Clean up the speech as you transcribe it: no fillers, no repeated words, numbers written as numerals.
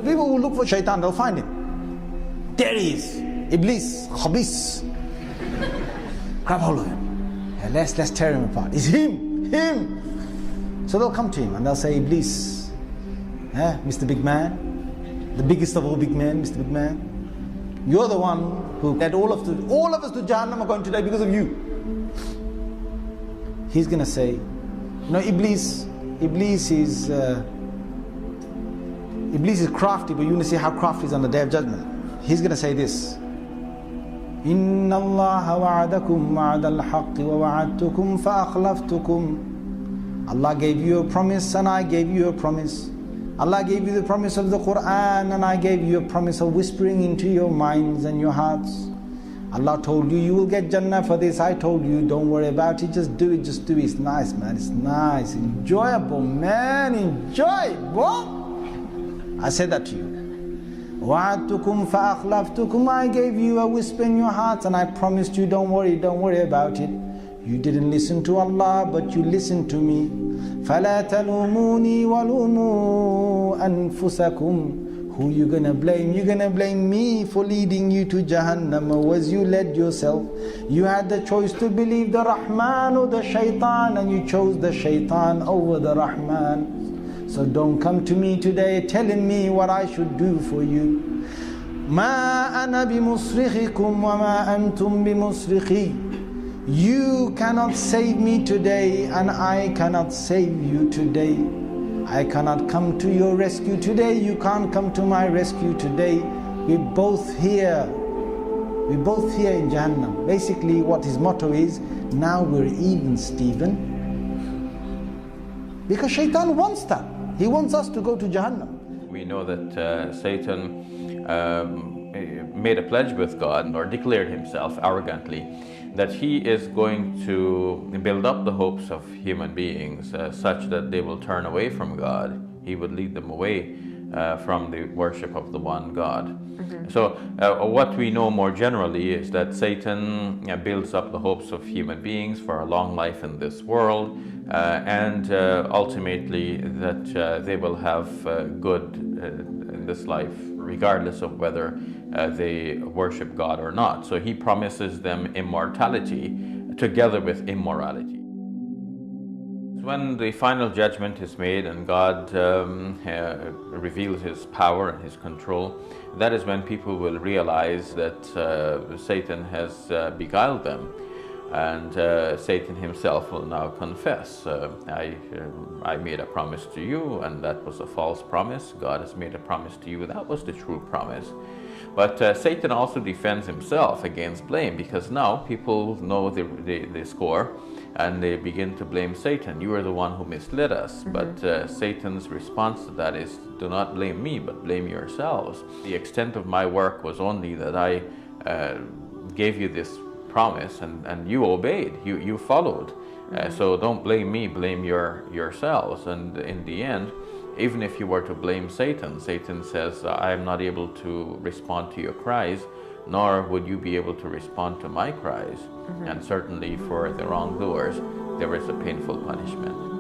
People who look for shaitan, they'll find him. There he is. Iblis, Khabis. Grab hold of him. Yeah, let's tear him apart. It's him. So they'll come to him and they'll say, Iblis, Mr. Big Man, the biggest of all big men, Mr. Big Man. You're the one who led all of us to Jahannam are going today because of you. He's going to say, Iblis is crafty, but you're going to see how crafty he is on the Day of Judgment. He's going to say this, إِنَّ اللَّهَ وَعَدَكُمْ وَعَدَ الْحَقِّ وَوَعَدْتُكُمْ فَأَخْلَفْتُكُمْ. Allah gave you a promise and I gave you a promise. Allah gave you the promise of the Quran and I gave you a promise of whispering into your minds and your hearts. Allah told you, you will get Jannah for this. I told you, don't worry about it, just do it. It's nice, man, it's nice, enjoyable, man, enjoy, boy. I said that to you. وَعَدْتُكُمْ فَأَخْلَفْتُكُمْ. I gave you a whisper in your hearts and I promised you, don't worry about it. You didn't listen to Allah, but you listened to me. فَلَا تَلُومُونِي وَلُومُوا أَنفُسَكُمْ. Who you gonna blame? You're gonna blame me for leading you to Jahannam, or was you led yourself? You had the choice to believe the Rahman or the Shaitan, and you chose the Shaitan over the Rahman. So don't come to me today telling me what I should do for you. مَا أَنَا بِمُصْرِخِكُمْ وَمَا أَنْتُمْ بِمُصْرِخِي. You cannot save me today and I cannot save you today. I cannot come to your rescue today. You can't come to my rescue today. We're both here. We're both here in Jahannam. Basically what his motto is, now we're even, Stephen. Because Shaitan wants that. He wants us to go to Jahannam. We know that Satan made a pledge with God, or declared himself arrogantly, that he is going to build up the hopes of human beings such that they will turn away from God. He would lead them away from the worship of the one God. So what we know more generally is that Satan builds up the hopes of human beings for a long life in this world, and ultimately that they will have good in this life regardless of whether they worship God or not. So he promises them immortality together with immorality. When the final judgment is made and God reveals his power and his control, that is when people will realize that Satan has beguiled them, and Satan himself will now confess, I made a promise to you and that was a false promise. God has made a promise to you, that was the true promise. But Satan also defends himself against blame, because now people know the score and they begin to blame Satan. You are the one who misled us. But Satan's response to that is, do not blame me, but blame yourselves. The extent of my work was only that I gave you this promise and you obeyed, you followed. So don't blame me, blame yourselves. And in the end, even if you were to blame Satan, Satan says, I am not able to respond to your cries, nor would you be able to respond to my cries. And certainly for the wrongdoers, there is a painful punishment.